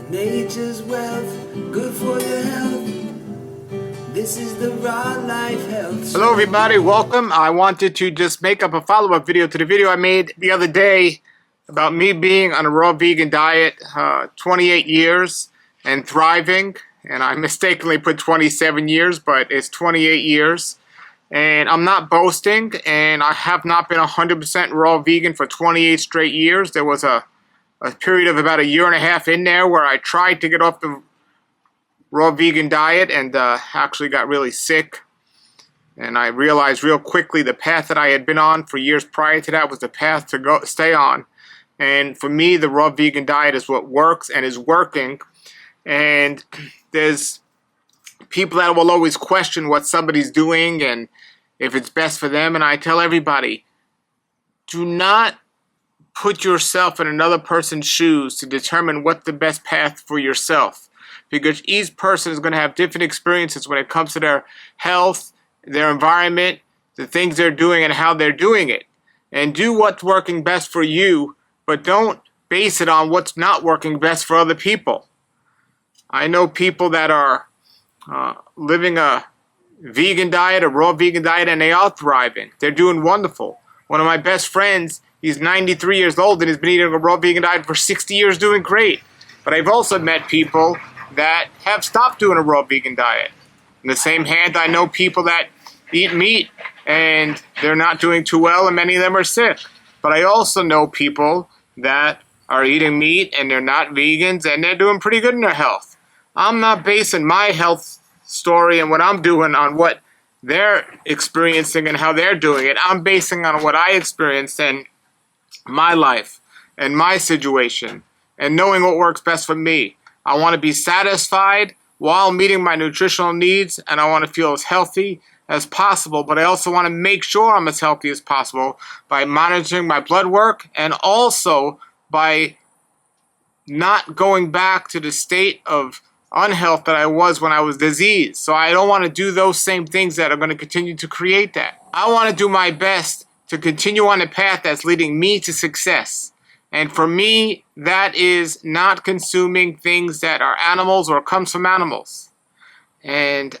Nature's wealth, good for your health. This is the Raw Life Health Show. Hello everybody, welcome. I wanted to just make up a follow-up video to the video I made the other day about me being on a raw vegan diet 28 years and thriving. And I mistakenly put 27 years, but it's 28 years. And I'm not boasting, and I have not been 100% raw vegan for 28 straight years. There was a period of about a year and a half in there where I tried to get off the raw vegan diet and actually got really sick. And I realized real quickly the path that I had been on for years prior to that was the path to stay on. And for me, the raw vegan diet is what works and is working. And there's people that will always question what somebody's doing and if it's best for them. And I tell everybody, do not put yourself in another person's shoes to determine what the best path for yourself. Because each person is going to have different experiences when it comes to their health, their environment, the things they're doing and how they're doing it. And do what's working best for you, but don't base it on what's not working best for other people. I know people that are living a vegan diet, a raw vegan diet, and they are thriving. They're doing wonderful. One of my best friends, he's 93 years old and has been eating a raw vegan diet for 60 years, doing great. But I've also met people that have stopped doing a raw vegan diet. In the same hand, I know people that eat meat and they're not doing too well, and many of them are sick. But I also know people that are eating meat and they're not vegans and they're doing pretty good in their health. I'm not basing my health story and what I'm doing on what they're experiencing and how they're doing it. I'm basing on what I experienced in my life and my situation and knowing what works best for me. I want to be satisfied while meeting my nutritional needs, and I want to feel as healthy as possible, but I also want to make sure I'm as healthy as possible by monitoring my blood work and also by not going back to the state of unhealth that I was when I was diseased. So I don't want to do those same things that are going to continue to create that. I want to do my best to continue on the path that's leading me to success. And for me, that is not consuming things that are animals or comes from animals. And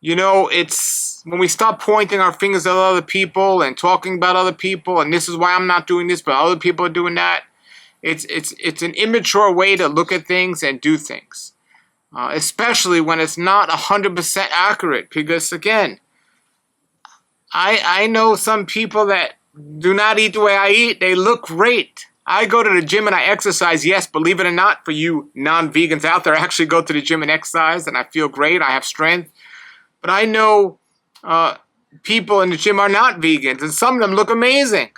you know, it's when we stop pointing our fingers at other people and talking about other people, and this is why I'm not doing this, but other people are doing that. It's an immature way to look at things and do things, especially when it's not 100% accurate. Because again, I know some people that do not eat the way I eat. They look great. I go to the gym and I exercise. Yes, believe it or not, for you non-vegans out there, I actually go to the gym and exercise, and I feel great. I have strength. But I know people in the gym are not vegans, and some of them look amazing.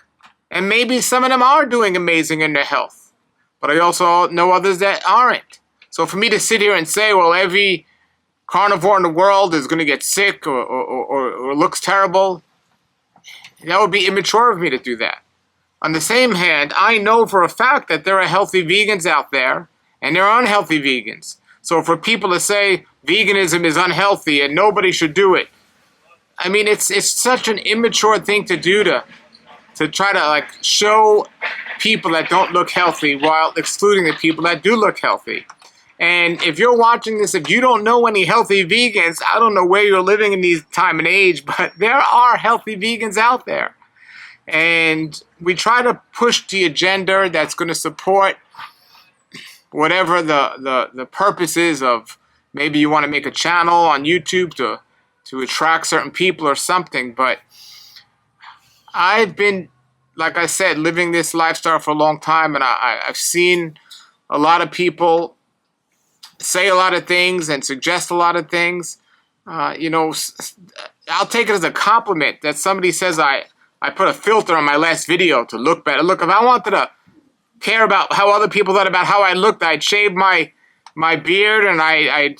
And maybe some of them are doing amazing in their health. But I also know others that aren't. So for me to sit here and say, well, every carnivore in the world is going to get sick or looks terrible, that would be immature of me to do that. On the same hand, I know for a fact that there are healthy vegans out there, and there are unhealthy vegans. So for people to say veganism is unhealthy and nobody should do it, I mean, it's such an immature thing to do to try to like show people that don't look healthy while excluding the people that do look healthy. And if you're watching this, if you don't know any healthy vegans, I don't know where you're living in these time and age, but there are healthy vegans out there. And we try to push the agenda that's going to support whatever the purpose is of, maybe you want to make a channel on YouTube to attract certain people or something. But I've been, like I said, living this lifestyle for a long time, and I've seen a lot of people say a lot of things and suggest a lot of things. You know, I'll take it as a compliment that somebody says I put a filter on my last video to look better. Look, if I wanted to care about how other people thought about how I looked, I'd shave my beard, and I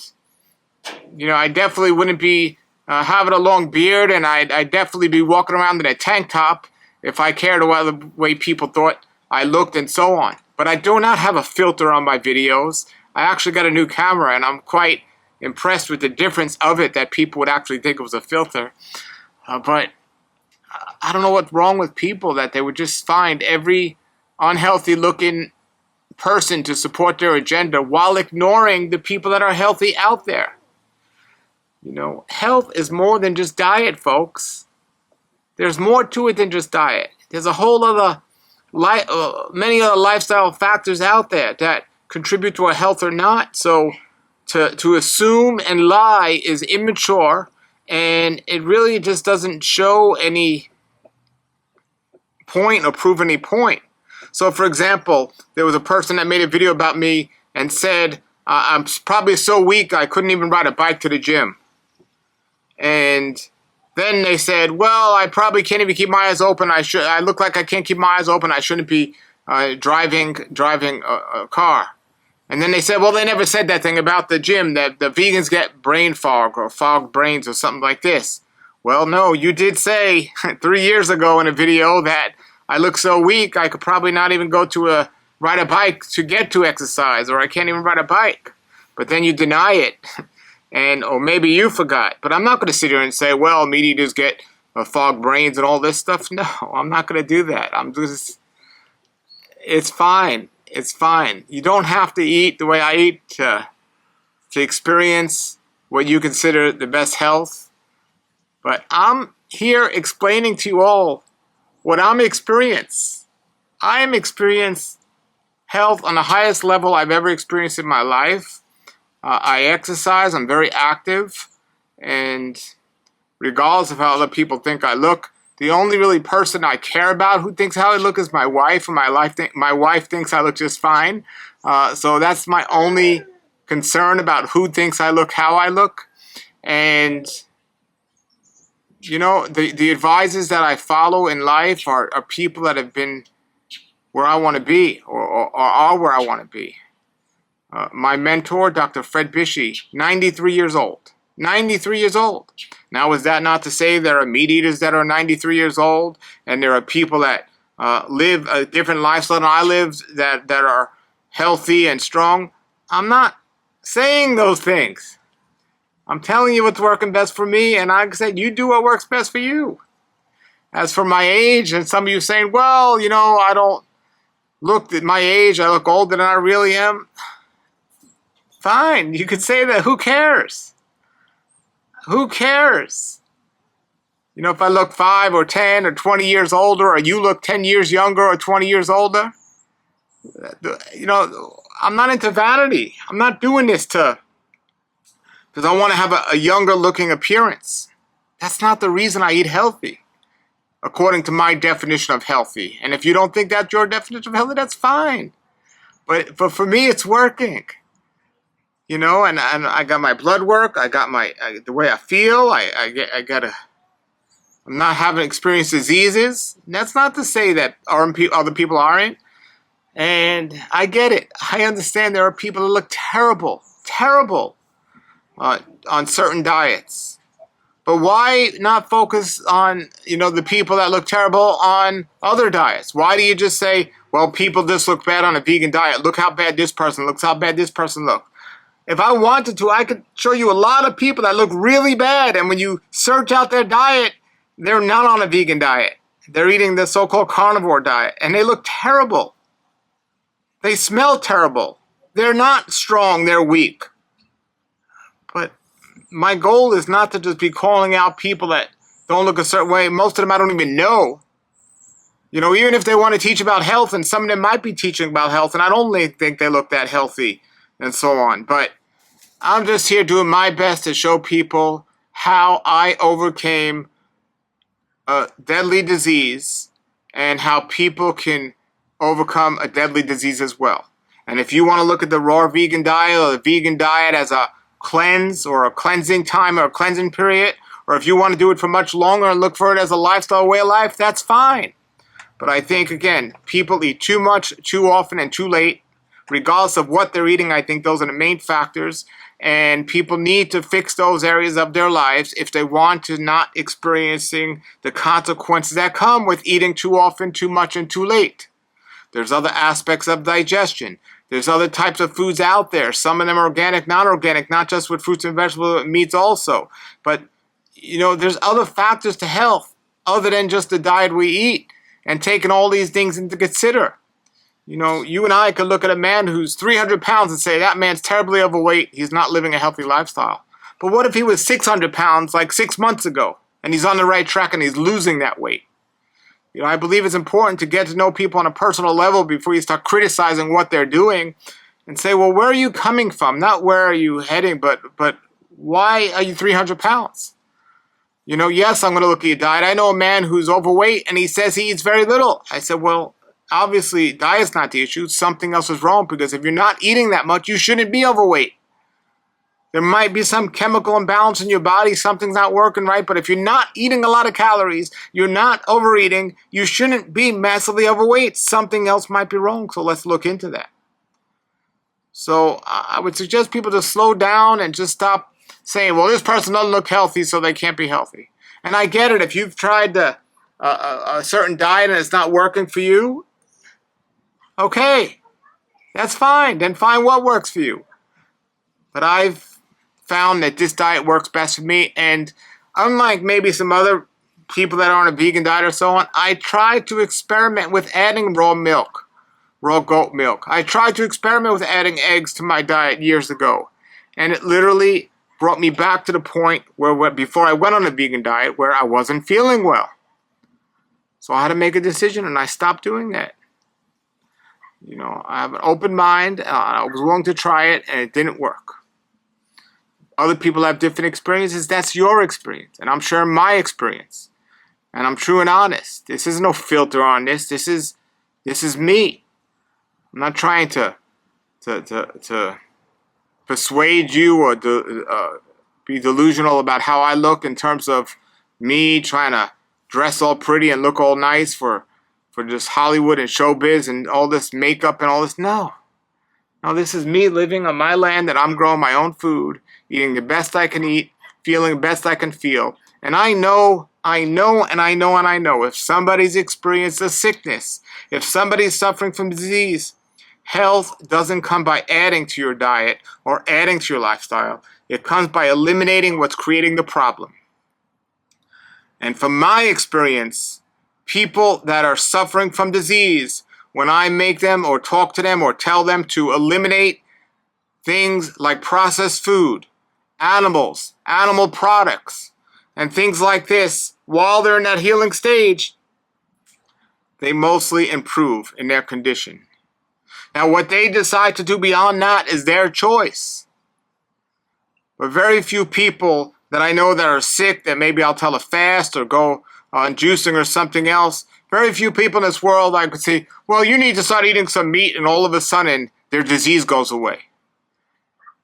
definitely wouldn't be having a long beard, and I'd definitely be walking around in a tank top if I cared about the way people thought I looked and so on. But I do not have a filter on my videos. I actually got a new camera, and I'm quite impressed with the difference of it that people would actually think it was a filter. But I don't know what's wrong with people that they would just find every unhealthy looking person to support their agenda while ignoring the people that are healthy out there. You know, health is more than just diet, folks. There's more to it than just diet. There's a whole other, many other lifestyle factors out there that contribute to our health or not. So to assume and lie is immature, and it really just doesn't show any point or prove any point. So, for example, there was a person that made a video about me and said, I'm probably so weak I couldn't even ride a bike to the gym. And then they said, well, I probably can't even keep my eyes open. I look like I can't keep my eyes open. I shouldn't be driving a car. And then they said, well, they never said that thing about the gym, that the vegans get brain fog or fog brains or something like this. Well, no, you did say 3 years ago in a video that I look so weak I could probably not even go to ride a bike to get to exercise, or I can't even ride a bike. But then you deny it. Or maybe you forgot. But I'm not going to sit here and say, well, meat eaters get fog brains and all this stuff. No, I'm not going to do that. It's fine. It's fine. You don't have to eat the way I eat to experience what you consider the best health. But I'm here explaining to you all what I'm experiencing. I am experiencing health on the highest level I've ever experienced in my life. I exercise, I'm very active, and regardless of how other people think I look, the only really person I care about who thinks how I look is my wife, and my wife thinks I look just fine. So that's my only concern about who thinks I look how I look. And, you know, the advisors that I follow in life are people that have been where I want to be, or are where I want to be. My mentor, Dr. Fred Bishey, 93 years old. 93 years old. Now, is that not to say there are meat eaters that are 93 years old, and there are people that live a different lifestyle than I live that are healthy and strong? I'm not saying those things. I'm telling you what's working best for me, and like I said, you do what works best for you. As for my age, and some of you saying, well, you know, I don't look at my age, I look older than I really am. Fine, you could say that. Who cares? Who cares? You know, if I look 5 or 10 or 20 years older, or you look 10 years younger or 20 years older, you know, I'm not into vanity. I'm not doing this because I want to have a younger looking appearance. That's not the reason I eat healthy, according to my definition of healthy. And if you don't think that's your definition of healthy, that's fine. But for me, it's working. You know, and I got my blood work. I got the way I feel. I'm not having experienced diseases. And that's not to say that other people aren't. And I get it. I understand there are people that look terrible on certain diets. But why not focus on, you know, the people that look terrible on other diets? Why do you just say, well, people just look bad on a vegan diet. Look how bad this person looks. How bad this person looks. If I wanted to, I could show you a lot of people that look really bad, and when you search out their diet, they're not on a vegan diet. They're eating the so-called carnivore diet, and they look terrible. They smell terrible. They're not strong, they're weak. But my goal is not to just be calling out people that don't look a certain way. Most of them I don't even know. You know, even if they want to teach about health, and some of them might be teaching about health, and I don't think they look that healthy, and so on. But I'm just here doing my best to show people how I overcame a deadly disease and how people can overcome a deadly disease as well. And if you want to look at the raw vegan diet or the vegan diet as a cleanse or a cleansing time or a cleansing period, or if you want to do it for much longer and look for it as a lifestyle way of life, that's fine. But I think, again, people eat too much, too often, and too late. Regardless of what they're eating, I think those are the main factors. And people need to fix those areas of their lives if they want to not experiencing the consequences that come with eating too often, too much, and too late. There's other aspects of digestion. There's other types of foods out there. Some of them are organic, non-organic, not just with fruits and vegetables, but meats also. But, you know, there's other factors to health other than just the diet we eat, and taking all these things into consider. You know, you and I could look at a man who's 300 pounds and say, that man's terribly overweight, he's not living a healthy lifestyle. But what if he was 600 pounds like 6 months ago, and he's on the right track and he's losing that weight? You know, I believe it's important to get to know people on a personal level before you start criticizing what they're doing and say, well, where are you coming from? Not where are you heading, but why are you 300 pounds? You know, yes, I'm going to look at your diet. I know a man who's overweight and he says he eats very little. I said, well, obviously diet's not the issue. Something else is wrong, because if you're not eating that much, you shouldn't be overweight. There might be some chemical imbalance in your body. Something's not working right. But if you're not eating a lot of calories, you're not overeating, you shouldn't be massively overweight. Something else might be wrong. So let's look into that. So I would suggest people to slow down and just stop saying, well, this person doesn't look healthy, so they can't be healthy. And I get it. If you've tried a certain diet and it's not working for you, okay, that's fine. Then find what works for you. But I've found that this diet works best for me, and unlike maybe some other people that are on a vegan diet or so on, I try to experiment with adding raw milk, raw goat milk. I tried to experiment with adding eggs to my diet years ago, and it literally brought me back to the point where before I went on a vegan diet where I wasn't feeling well. So I had to make a decision, and I stopped doing that. You know, I have an open mind. I was willing to try it, and it didn't work. Other people have different experiences. That's your experience, and I'm sharing my experience, and I'm true and honest. This is no filter on this. This is me. I'm not trying to persuade you or be delusional about how I look in terms of me trying to dress all pretty and look all nice for just Hollywood and showbiz and all this makeup and all this. No, this is me living on my land, that I'm growing my own food, eating the best I can eat, feeling the best I can feel. And I know if somebody's experienced a sickness, if somebody's suffering from disease, health doesn't come by adding to your diet or adding to your lifestyle. It comes by eliminating what's creating the problem. And from my experience, people that are suffering from disease, when I make them or talk to them or tell them to eliminate things like processed food, animals, animal products, and things like this, while they're in that healing stage, they mostly improve in their condition. Now, what they decide to do beyond that is their choice. But very few people that I know that are sick, that maybe I'll tell a fast or go on juicing or something else, very few people in this world I could say, well, you need to start eating some meat, and all of a sudden their disease goes away.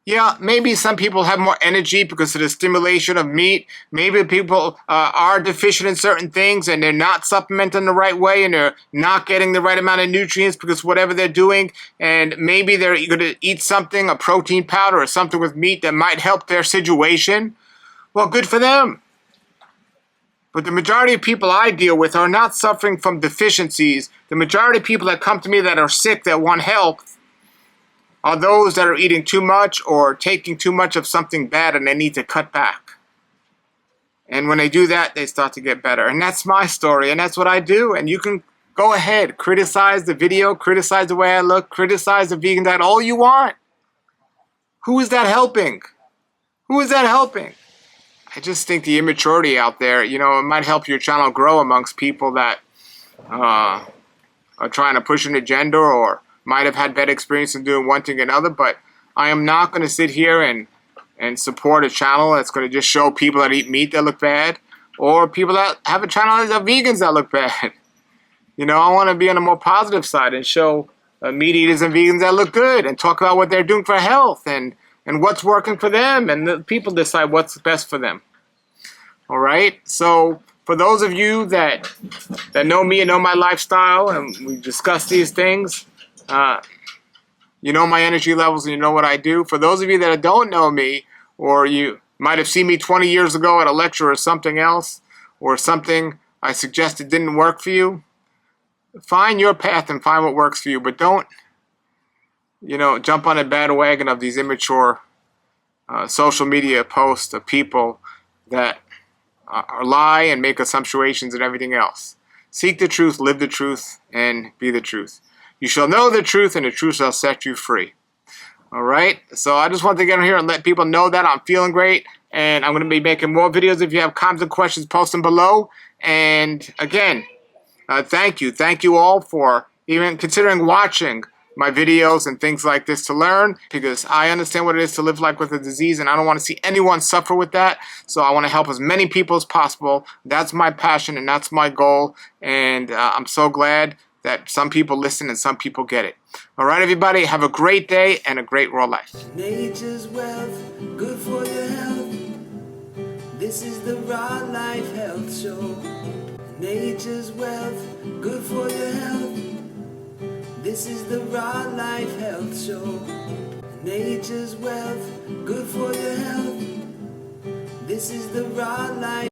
Yeah, maybe some people have more energy because of the stimulation of meat. Maybe people are deficient in certain things and they're not supplementing the right way and they're not getting the right amount of nutrients because whatever they're doing. And maybe they're going to eat something, a protein powder or something with meat that might help their situation. Well, good for them. But the majority of people I deal with are not suffering from deficiencies. The majority of people that come to me that are sick, that want help, are those that are eating too much or taking too much of something bad and they need to cut back. And when they do that, they start to get better. And that's my story, and that's what I do. And you can go ahead, criticize the video, criticize the way I look, criticize the vegan diet, all you want. Who is that helping? Who is that helping? I just think the immaturity out there, it might help your channel grow amongst people that are trying to push an agenda or might have had bad experience in doing one thing or another, but I am not going to sit here and support a channel that's going to just show people that eat meat that look bad, or people that have a channel that are vegans that look bad. I want to be on the more positive side and show meat eaters and vegans that look good and talk about what they're doing for health and what's working for them, and the people decide what's best for them. All right? So for those of you that know me and know my lifestyle and we discuss these things, you know my energy levels and you know what I do. For those of you that don't know me, or you might have seen me 20 years ago at a lecture or something else, or something I suggested didn't work for you, find your path and find what works for you. But don't, jump on a bandwagon of these immature social media posts of people that lie and make assumptions and everything else. Seek the truth, live the truth, and be the truth. You shall know the truth, and the truth shall set you free. All right? So I just wanted to get on here and let people know that I'm feeling great, and I'm going to be making more videos. If you have comments and questions, post them below. And again, thank you. Thank you all for even considering watching my videos and things like this to learn, because I understand what it is to live life with a disease, and I don't want to see anyone suffer with that. So I want to help as many people as possible. That's my passion and that's my goal, and I'm so glad that some people listen and some people get it. All right, everybody, have a great day and a great raw life. Nature's wealth, good for your health. This is the Raw Life Health Show. Nature's wealth, good for your health. This is the Raw Life Health Show. Nature's wealth, good for your health. This is the Raw Life.